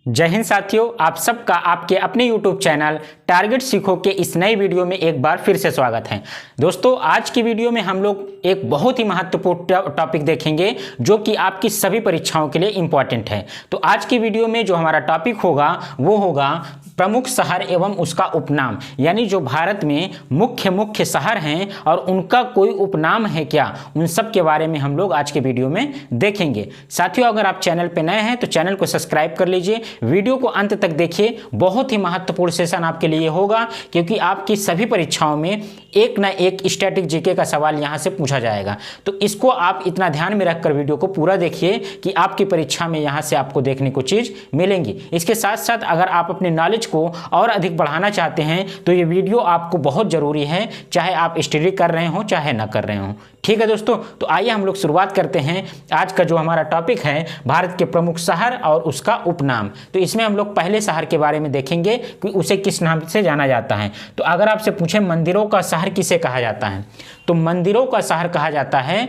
जय हिंद साथियों, आप सबका आपके अपने YouTube चैनल टारगेट सीखो के इस नई वीडियो में एक बार फिर से स्वागत है। दोस्तों, आज की वीडियो में हम लोग एक बहुत ही महत्वपूर्ण टॉपिक देखेंगे जो कि आपकी सभी परीक्षाओं के लिए इम्पॉर्टेंट है। तो आज की वीडियो में जो हमारा टॉपिक होगा वो होगा प्रमुख शहर एवं उसका उपनाम, यानी जो भारत में मुख्य शहर हैं और उनका कोई उपनाम है क्या, उन सब के बारे में हम लोग आज के वीडियो में देखेंगे। साथियों, अगर आप चैनल पर नए हैं तो चैनल को सब्सक्राइब कर लीजिए, वीडियो को अंत तक देखिए। बहुत ही महत्वपूर्ण सेशन आपके लिए होगा क्योंकि आपकी सभी परीक्षाओं में एक ना एक स्टैटिक जीके का सवाल यहां से पूछा जाएगा। तो इसको आप इतना ध्यान में रखकर वीडियो को पूरा देखिए कि आपकी परीक्षा में यहां से आपको देखने को चीज मिलेंगी। इसके साथ साथ अगर आप अपने नॉलेज को और अधिक बढ़ाना चाहते हैं तो ये वीडियो आपको बहुत जरूरी है, चाहे आप स्टडी कर रहे हो चाहे ना कर रहे हो। ठीक है दोस्तों, तो आइए हम लोग शुरुआत करते हैं। आज का जो हमारा टॉपिक है भारत के प्रमुख शहर और उसका उपनाम। तो इसमें हम लोग पहले शहर के बारे में देखेंगे कि उसे किस नाम से जाना जाता है। तो अगर आपसे पूछे मंदिरों का शहर किसे कहा जाता है, तो मंदिरों का शहर कहा जाता है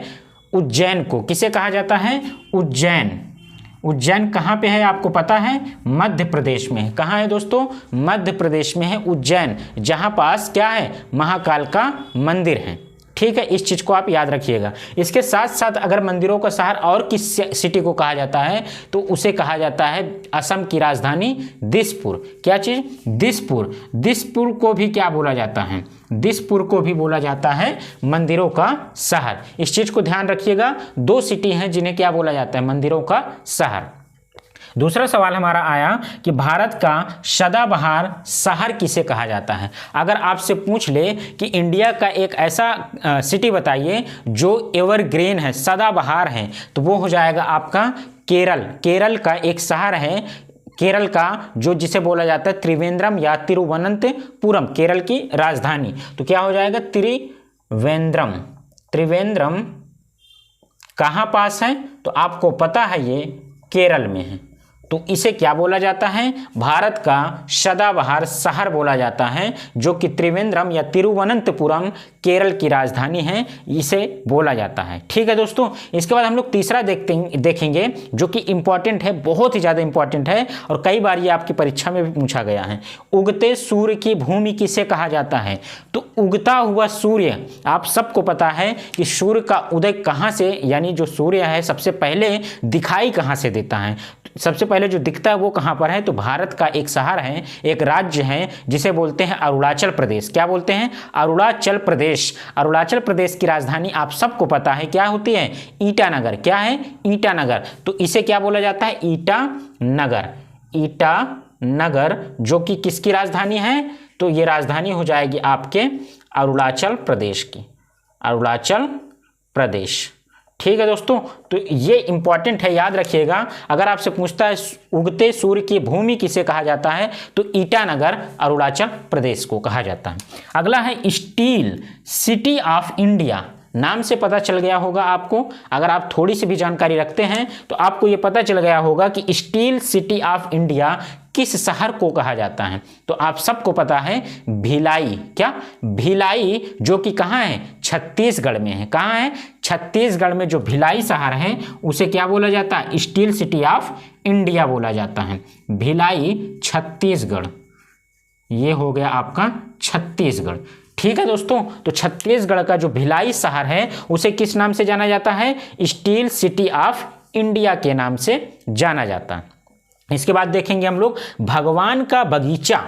उज्जैन को। किसे कहा जाता है? उज्जैन। उज्जैन कहाँ पे है आपको पता है? मध्य प्रदेश में है। कहाँ है दोस्तों? मध्य प्रदेश में है उज्जैन, जहाँ पास क्या है? महाकाल का मंदिर है। ठीक है, इस चीज को आप याद रखिएगा। इसके साथ साथ अगर मंदिरों का शहर और किस सिटी को कहा जाता है तो उसे कहा जाता है असम की राजधानी दिसपुर। क्या चीज? दिसपुर। दिसपुर को भी क्या बोला जाता है? दिसपुर को भी बोला जाता है मंदिरों का शहर। इस चीज को ध्यान रखिएगा। दो सिटी हैं जिन्हें क्या बोला जाता है? मंदिरों का शहर। दूसरा सवाल हमारा आया कि भारत का सदाबहार शहर किसे कहा जाता है। अगर आपसे पूछ ले कि इंडिया का एक ऐसा सिटी बताइए जो एवरग्रीन है, सदाबहार है, तो वो हो जाएगा आपका केरल। केरल का एक शहर है, केरल का जो जिसे बोला जाता है त्रिवेंद्रम या तिरुवनंतपुरम, केरल की राजधानी। तो क्या हो जाएगा? त्रिवेंद्रम। त्रिवेंद्रम कहाँ पास है? तो आपको पता है ये केरल में है। तो इसे क्या बोला जाता है? भारत का सदाबहार शहर बोला जाता है, जो कि त्रिवेंद्रम या तिरुवनंतपुरम केरल की राजधानी है, इसे बोला जाता है। ठीक है दोस्तों, इसके बाद हम लोग तीसरा देखेंगे जो कि इंपॉर्टेंट है, बहुत ही ज़्यादा इंपॉर्टेंट है और कई बार ये आपकी परीक्षा में भी पूछा गया है। उगते सूर्य की भूमि किसे कहा जाता है? तो उगता हुआ सूर्य, आप सबको पता है कि सूर्य का उदय कहाँ से, यानी जो सूर्य है सबसे पहले दिखाई कहाँ से देता है? सबसे पहले जो दिखता है वो कहाँ पर है? तो भारत का एक शहर है, एक राज्य है जिसे बोलते हैं अरुणाचल प्रदेश। क्या बोलते हैं? अरुणाचल प्रदेश। अरुणाचल प्रदेश की राजधानी आप सबको पता है क्या होती है? ईटानगर। क्या है? ईटानगर। तो इसे क्या बोला जाता है? ईटानगर। ईटानगर जो कि किसकी राजधानी है? तो ये राजधानी हो जाएगी आपके अरुणाचल प्रदेश की। अरुणाचल प्रदेश। ठीक है दोस्तों, तो ये इंपॉर्टेंट है, याद रखिएगा। अगर आपसे पूछता है उगते सूर्य की भूमि किसे कहा जाता है, तो ईटानगर अरुणाचल प्रदेश को कहा जाता है। अगला है स्टील सिटी ऑफ इंडिया। नाम से पता चल गया होगा आपको, अगर आप थोड़ी सी भी जानकारी रखते हैं तो आपको ये पता चल गया होगा कि स्टील सिटी ऑफ इंडिया किस शहर को कहा जाता है। तो आप सबको पता है भिलाई। क्या? भिलाई, जो कि कहाँ है? छत्तीसगढ़ में है। कहाँ है? छत्तीसगढ़ में जो भिलाई शहर है उसे क्या बोला जाता है? स्टील सिटी ऑफ इंडिया बोला जाता है। भिलाई छत्तीसगढ़, ये हो गया आपका छत्तीसगढ़। ठीक है दोस्तों, तो छत्तीसगढ़ का जो भिलाई शहर है उसे किस नाम से जाना जाता है? स्टील सिटी ऑफ इंडिया के नाम से जाना जाता है। इसके बाद देखेंगे हम लोग भगवान का बगीचा।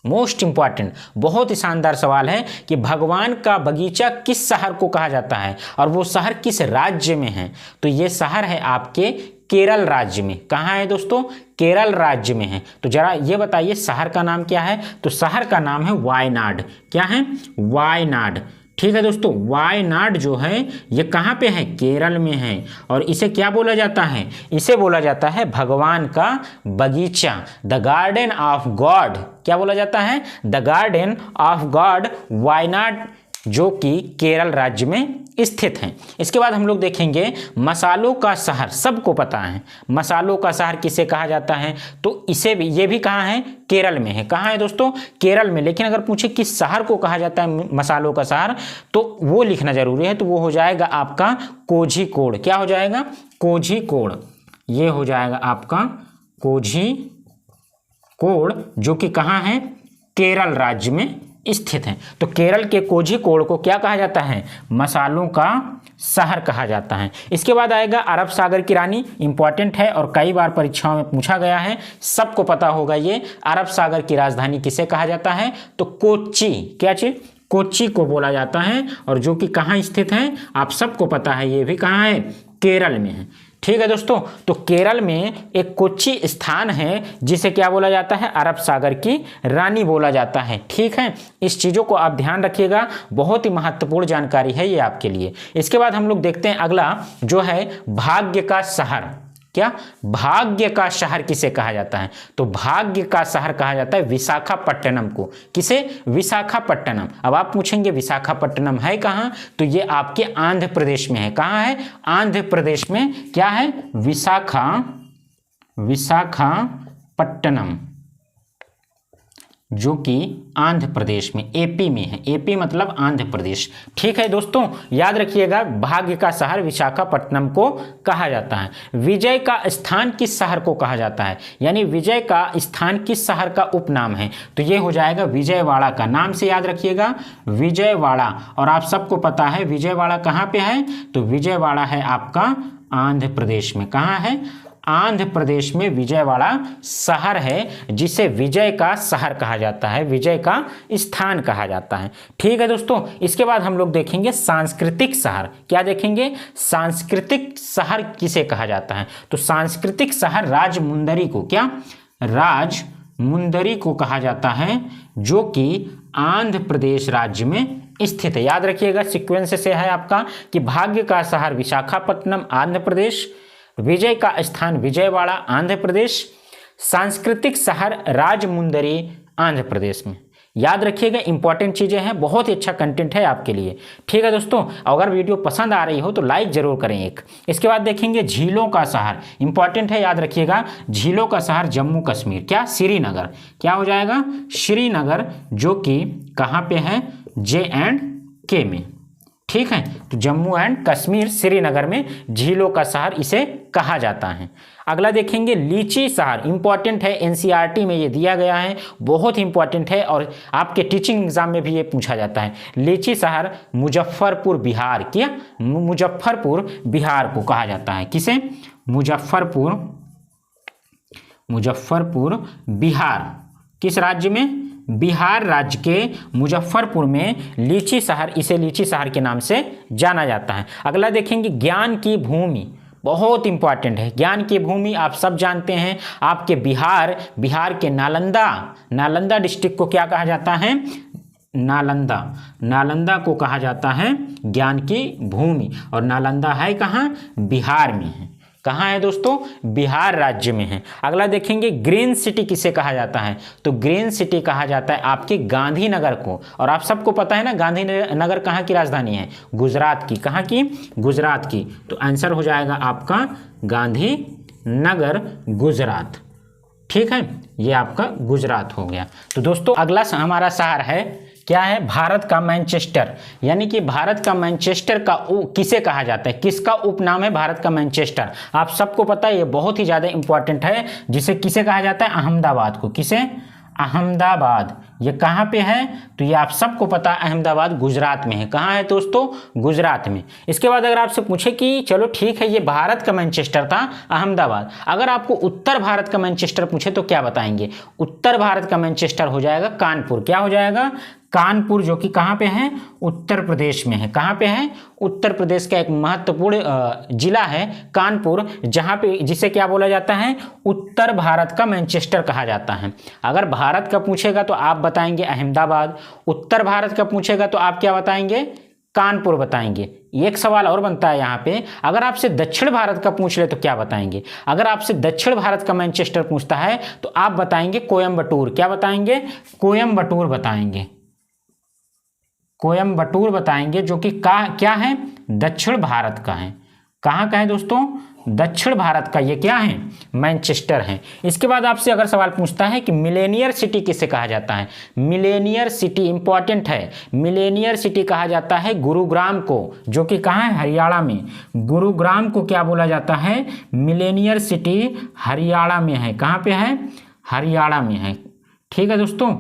मोस्ट इंपॉर्टेंट, बहुत ही शानदार सवाल है कि भगवान का बगीचा किस शहर को कहा जाता है और वो शहर किस राज्य में है। तो ये शहर है आपके केरल राज्य में। कहाँ है दोस्तों? केरल राज्य में है। तो जरा ये बताइए शहर का नाम क्या है? तो शहर का नाम है वायनाड। क्या है? वायनाड। ठीक है दोस्तों, वायनाड जो है ये कहाँ पे है? केरल में है। और इसे क्या बोला जाता है? इसे बोला जाता है भगवान का बगीचा, द गार्डन ऑफ गॉड। क्या बोला जाता है? The garden of God Wayanad, जो कि केरल राज्य में स्थित हैं। इसके बाद हम लोग देखेंगे मसालों का शहर, सबको पता है मसालों का शहर किसे कहा जाता है, तो इसे भी, ये भी कहाँ है, केरल में है। कहाँ है दोस्तों, केरल में। लेकिन अगर पूछे किस शहर को कहा जाता है मसालों का शहर, तो वो लिखना जरूरी है, तो वो हो जाएगा आपका कोझिकोड। क्या हो जाएगा, कोझिकोड। ये हो जाएगा आपका कोझिकोड, जो कि कहाँ है, केरल राज्य में स्थित है। तो केरल के कोझिकोड को क्या कहा जाता है, मसालों का शहर कहा जाता है। इसके बाद आएगा अरब सागर की रानी, इंपॉर्टेंट है और कई बार परीक्षाओं में पूछा गया है, सबको पता होगा ये। अरब सागर की राजधानी किसे कहा जाता है, तो कोच्चि। क्या चीज, कोच्चि को बोला जाता है, और जो कि कहाँ स्थित है, आप सबको पता है, ये भी कहाँ है, केरल में है। ठीक है दोस्तों, तो केरल में एक कोच्चि स्थान है जिसे क्या बोला जाता है, अरब सागर की रानी बोला जाता है। ठीक है, इस चीज़ों को आप ध्यान रखिएगा, बहुत ही महत्वपूर्ण जानकारी है ये आपके लिए। इसके बाद हम लोग देखते हैं अगला, जो है भाग्य का शहर। क्या, भाग्य का शहर किसे कहा जाता है, तो भाग्य का शहर कहा जाता है विशाखापट्टनम को। किसे, विशाखापट्टनम। अब आप पूछेंगे विशाखापट्टनम है कहाँ, तो ये आपके आंध्र प्रदेश में है। कहाँ है, आंध्र प्रदेश में। क्या है, विशाखापट्टनम, जो कि आंध्र प्रदेश में, एपी में है। एपी मतलब आंध्र प्रदेश। ठीक है दोस्तों, याद रखिएगा, भाग्य का शहर विशाखापट्टनम को कहा जाता है। विजय का स्थान किस शहर को कहा जाता है, यानी विजय का स्थान किस शहर का उपनाम है, तो ये हो जाएगा विजयवाड़ा का। नाम से याद रखिएगा, विजयवाड़ा। और आप सबको पता है विजयवाड़ा कहाँ पे है, तो विजयवाड़ा है आपका आंध्र प्रदेश में। कहाँ है, आंध्र प्रदेश में विजयवाड़ा शहर है, जिसे विजय का शहर कहा जाता है, विजय का स्थान कहा जाता है। ठीक है दोस्तों, इसके बाद हम लोग देखेंगे सांस्कृतिक शहर। क्या देखेंगे, सांस्कृतिक शहर किसे कहा जाता है, तो सांस्कृतिक शहर राजमुंदरी को, क्या, राजमुंदरी को कहा जाता है, जो कि आंध्र प्रदेश राज्य में स्थित है। याद रखिएगा, सीक्वेंस से है आपका कि भाग्य का शहर विशाखापट्टनम आंध्र प्रदेश, विजय का स्थान विजयवाड़ा आंध्र प्रदेश, सांस्कृतिक शहर राजमुंदरी आंध्र प्रदेश में। याद रखिएगा, इंपॉर्टेंट चीज़ें हैं, बहुत ही अच्छा कंटेंट है आपके लिए। ठीक है दोस्तों, अगर वीडियो पसंद आ रही हो तो लाइक जरूर करें एक। इसके बाद देखेंगे झीलों का शहर, इंपॉर्टेंट है, याद रखिएगा, झीलों का शहर जम्मू कश्मीर। क्या, श्रीनगर। क्या हो जाएगा, श्रीनगर, जो कि कहाँ पे है, JNK में। ठीक है, तो जम्मू एंड कश्मीर, श्रीनगर में झीलों का शहर इसे कहा जाता है। अगला देखेंगे लीची शहर, इंपॉर्टेंट है, NCERT में ये दिया गया है, बहुत इंपॉर्टेंट है और आपके टीचिंग एग्जाम में भी ये पूछा जाता है। लीची शहर मुजफ्फरपुर बिहार, क्या, मुजफ्फरपुर बिहार को कहा जाता है। किसे, मुजफ्फरपुर बिहार, किस राज्य में, बिहार राज्य के मुजफ्फरपुर में लीची शहर, इसे लीची शहर के नाम से जाना जाता है। अगला देखेंगे ज्ञान की भूमि, बहुत इंपॉर्टेंट है। ज्ञान की भूमि आप सब जानते हैं, आपके बिहार के नालंदा डिस्ट्रिक्ट को क्या कहा जाता है, नालंदा को कहा जाता है ज्ञान की भूमि। और नालंदा है कहाँ, बिहार में है। कहाँ है दोस्तों, बिहार राज्य में है। अगला देखेंगे ग्रीन सिटी किसे कहा जाता है, तो ग्रीन सिटी कहा जाता है आपके गांधीनगर को। और आप सबको पता है ना, गांधीनगर कहाँ की राजधानी है, गुजरात की। कहाँ की, गुजरात की। तो आंसर हो जाएगा आपका गांधीनगर, गुजरात। ठीक है, ये आपका गुजरात हो गया। तो दोस्तों अगला हमारा शहर है, क्या है, भारत का मैनचेस्टर। यानी कि भारत का मैनचेस्टर का किसे कहा जाता है, किसका उपनाम है भारत का मैनचेस्टर, आप सबको पता है, ये बहुत ही ज़्यादा इंपॉर्टेंट है। जिसे किसे कहा जाता है, अहमदाबाद को। किसे, अहमदाबाद। ये कहाँ पे है, तो ये आप सबको पता है, अहमदाबाद गुजरात में है। कहाँ है दोस्तों, गुजरात में। इसके बाद अगर आपसे पूछे कि चलो ठीक है, ये भारत का मैनचेस्टर था अहमदाबाद, अगर आपको उत्तर भारत का मैनचेस्टर पूछे तो क्या बताएंगे, उत्तर भारत का मैनचेस्टर हो जाएगा कानपुर। क्या हो जाएगा, कानपुर, जो कि कहाँ पे है, उत्तर प्रदेश में है। कहाँ पे है, उत्तर प्रदेश का एक महत्वपूर्ण जिला है कानपुर, जहाँ पे, जिसे क्या बोला जाता है, उत्तर भारत का मैनचेस्टर कहा जाता है। अगर भारत का पूछेगा तो आप बताएंगे अहमदाबाद, उत्तर भारत का पूछेगा तो आप क्या बताएंगे, कानपुर बताएंगे। एक सवाल और बनता है यहाँ पे, अगर आपसे दक्षिण भारत का पूछ ले तो क्या बताएंगे, अगर आपसे दक्षिण भारत का मैनचेस्टर पूछता है तो आप बताएंगे कोयम्बटूर। क्या बताएंगे, कोयम्बटूर बताएंगे, कोयम्बटूर बताएंगे, जो कि क्या है, दक्षिण भारत का है। कहाँ का है दोस्तों? दक्षिण भारत का ये क्या है? मैनचेस्टर है। इसके बाद आपसे अगर सवाल पूछता है कि मिलेनियर सिटी किसे कहा जाता है? मिलेनियर सिटी इंपॉर्टेंट है। मिलेनियर सिटी कहा जाता है गुरुग्राम को, जो कि कहाँ है? हरियाणा में। गुरुग्राम को क्या बोला जाता है? मिलेनियर सिटी हरियाणा में है। कहाँ पे है? हरियाणा में है। ठीक है दोस्तों,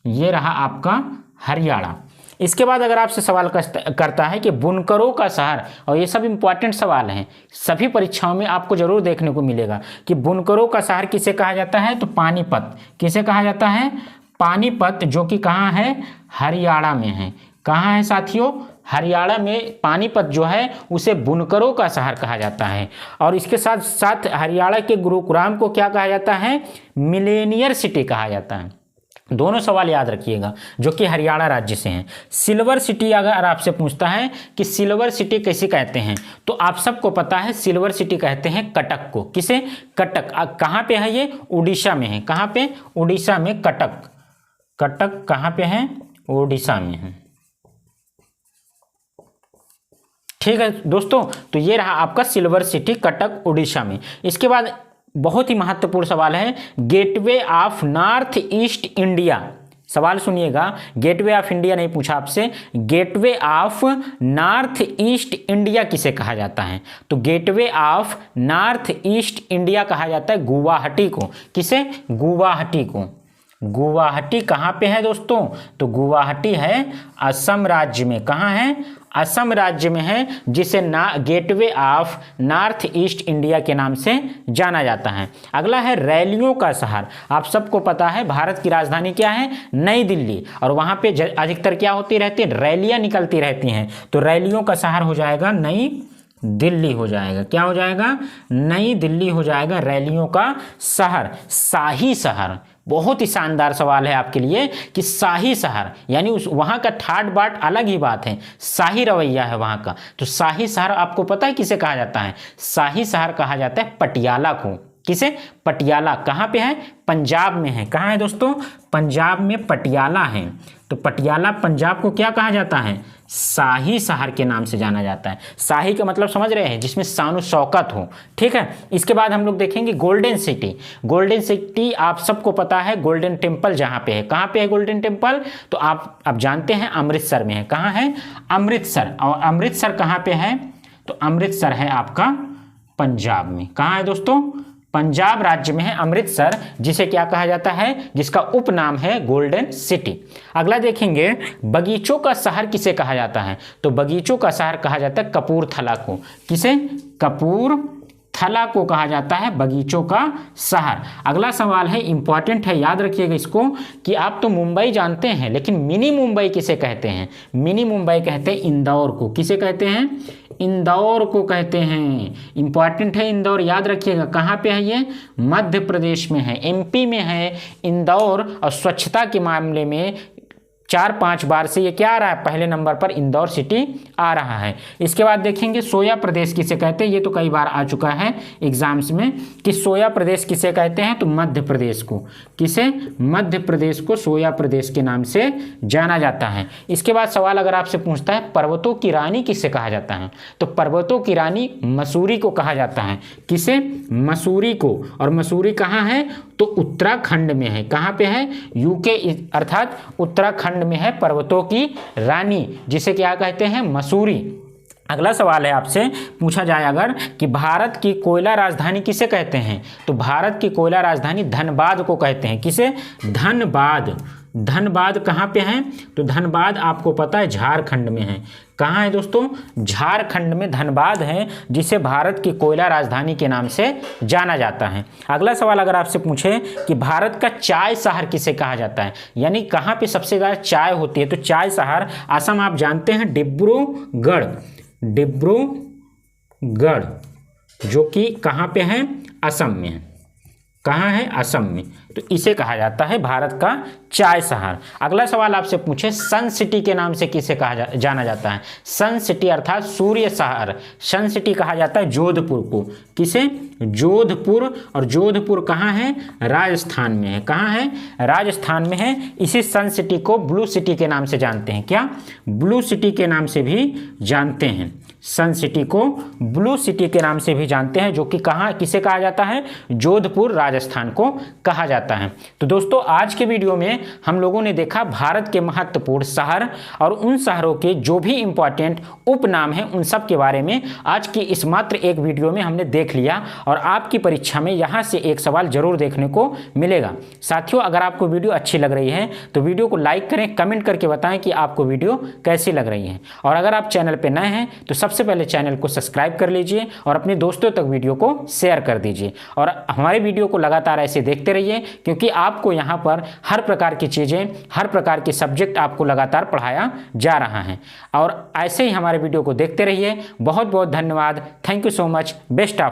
ये रहा आपका हरियाणा। इसके बाद अगर आपसे सवाल करता है कि बुनकरों का शहर, और ये सब इंपॉर्टेंट सवाल हैं, सभी परीक्षाओं में आपको जरूर देखने को मिलेगा कि बुनकरों का शहर किसे कहा जाता है? तो पानीपत। किसे कहा जाता है? पानीपत, जो कि कहाँ है? हरियाणा में है। कहाँ है साथियों? हरियाणा में पानीपत जो है उसे बुनकरों का शहर कहा जाता है। और इसके साथ साथ हरियाणा के गुरुग्राम को क्या कहा जाता है? मिलेनियर सिटी कहा जाता है। दोनों सवाल याद रखिएगा, जो कि हरियाणा राज्य से हैं। सिल्वर सिटी अगर आपसे पूछता है कि सिल्वर सिटी कैसे कहते हैं, तो आप सबको पता है सिल्वर सिटी कहते हैं कटक को। किसे? कटक। कहाँ पे है ये? उड़ीसा में है। कहाँ पे? उड़ीसा में कटक। कटक कहाँ पे है? उड़ीसा में है। ठीक है दोस्तों, तो ये रहा आपका सिल्वर सिटी, कटक, उड़ीसा में। इसके बाद बहुत ही महत्वपूर्ण सवाल है, gateway of north east India. सवाल सुनिएगा, गेटवे ऑफ इंडिया नहीं पूछा आपसे, gateway of north east India किसे कहा जाता है? तो gateway of north east India कहा जाता है गुवाहाटी को। किसे? गुवाहाटी को। गुवाहाटी कहाँ पे है दोस्तों? तो गुवाहाटी है असम राज्य में। कहाँ है? असम राज्य में है, जिसे gateway of north east India के नाम से जाना जाता है। अगला है रैलियों का शहर। आप सबको पता है भारत की राजधानी क्या है? नई दिल्ली। और वहाँ पे अधिकतर क्या होती रहती है? रैलियाँ निकलती रहती हैं। तो रैलियों का शहर हो जाएगा नई दिल्ली हो जाएगा। क्या हो जाएगा? नई दिल्ली हो जाएगा रैलियों का शहर। शाही शहर, बहुत ही शानदार सवाल है आपके लिए कि शाही शहर यानी उस वहाँ का ठाट बाट अलग ही बात है, शाही रवैया है वहाँ का। तो शाही शहर आपको पता है किसे कहा जाता है? शाही शहर कहा जाता है पटियाला को। किसे? पटियाला। कहाँ पे है? पंजाब में है। कहाँ है दोस्तों? पंजाब में पटियाला है। तो पटियाला पंजाब को क्या कहा जाता है? शाही शहर के नाम से जाना जाता है। शाही का मतलब समझ रहे हैं, जिसमें शान शौकत हो। ठीक है। इसके बाद हम लोग देखेंगे गोल्डन सिटी। गोल्डन सिटी आप सबको पता है, गोल्डन टेम्पल जहाँ पे है। कहाँ पे है गोल्डन टेम्पल? तो आप जानते हैं अमृतसर में है। कहाँ है? अमृतसर। और अमृतसर कहाँ पे है? तो अमृतसर है आपका पंजाब में। कहाँ है दोस्तों? पंजाब राज्य में है अमृतसर, जिसे क्या कहा जाता है? जिसका उपनाम है गोल्डन सिटी। अगला देखेंगे बगीचों का शहर किसे कहा जाता है? तो बगीचों का शहर कहा जाता है कपूरथला को। किसे? कपूरथला को कहा जाता है बगीचों का शहर। अगला सवाल है, इंपॉर्टेंट है, याद रखिएगा इसको, कि आप तो मुंबई जानते हैं, लेकिन मिनी मुंबई किसे कहते हैं? मिनी मुंबई कहते हैं इंदौर को। किसे कहते हैं? इंदौर को कहते हैं। इंपॉर्टेंट है इंदौर, याद रखिएगा। कहाँ पे है ये? मध्य प्रदेश में है, एमपी में है इंदौर। और स्वच्छता के मामले में 4-5 बार से ये क्या आ रहा है? पहले नंबर पर इंदौर सिटी आ रहा है। इसके बाद देखेंगे सोया प्रदेश किसे कहते हैं। ये तो कई बार आ चुका है एग्जाम्स में कि सोया प्रदेश किसे कहते हैं? तो मध्य प्रदेश को। किसे? मध्य प्रदेश को सोया प्रदेश के नाम से जाना जाता है। इसके बाद सवाल अगर आपसे पूछता है पर्वतों की रानी किसे कहा जाता है? तो पर्वतों की रानी मसूरी को कहा जाता है। किसे? मसूरी को। और मसूरी कहाँ है? तो उत्तराखंड में है। कहाँ पे है? यूके अर्थात उत्तराखंड में है पर्वतों की रानी, जिसे क्या कहते हैं? मसूरी। अगला सवाल है आपसे पूछा जाए अगर कि भारत की कोयला राजधानी किसे कहते हैं? तो भारत की कोयला राजधानी धनबाद को कहते हैं। किसे? धनबाद। धनबाद कहाँ पे है? तो धनबाद आपको पता है झारखंड में है। कहाँ है दोस्तों? झारखंड में धनबाद है, जिसे भारत की कोयला राजधानी के नाम से जाना जाता है। अगला सवाल अगर आपसे पूछे कि भारत का चाय शहर किसे कहा जाता है, यानी कहाँ पे सबसे ज़्यादा चाय होती है, तो चाय शहर असम आप जानते हैं डिब्रूगढ़। डिब्रूगढ़ जो कि कहाँ पे है? असम में है। कहाँ है? असम में। तो इसे कहा जाता है भारत का चाय शहर। अगला सवाल आपसे पूछे सन सिटी के नाम से किसे कहा जाना जाता है? सन सिटी अर्थात सूर्य शहर। सन सिटी कहा जाता है जोधपुर को। किसे? जोधपुर। और जोधपुर कहाँ है? राजस्थान में है। कहाँ है? राजस्थान में है। इसी सन सिटी को ब्लू सिटी के नाम से जानते हैं। क्या? ब्लू सिटी के नाम से भी जानते हैं। सन सिटी को ब्लू सिटी के नाम से भी जानते हैं, जो कि कहाँ किसे कहा जाता है, जोधपुर राजस्थान को कहा जाता है। तो दोस्तों आज के वीडियो में हम लोगों ने देखा भारत के महत्वपूर्ण शहर और उन शहरों के जो भी इंपॉर्टेंट उपनाम हैं उन सब के बारे में आज की इस मात्र एक वीडियो में हमने देख लिया। और आपकी परीक्षा में यहाँ से एक सवाल जरूर देखने को मिलेगा। साथियों अगर आपको वीडियो अच्छी लग रही है तो वीडियो को लाइक करें, कमेंट करके बताएं कि आपको वीडियो कैसी लग रही है। और अगर आप चैनल पर नए हैं तो सबसे पहले चैनल को सब्सक्राइब कर लीजिए और अपने दोस्तों तक वीडियो को शेयर कर दीजिए। और हमारे वीडियो को लगातार ऐसे देखते रहिए, क्योंकि आपको यहाँ पर हर प्रकार की चीज़ें, हर प्रकार के सब्जेक्ट आपको लगातार पढ़ाया जा रहा है। और ऐसे ही हमारे वीडियो को देखते रहिए। बहुत बहुत धन्यवाद। Thank you so much. Best of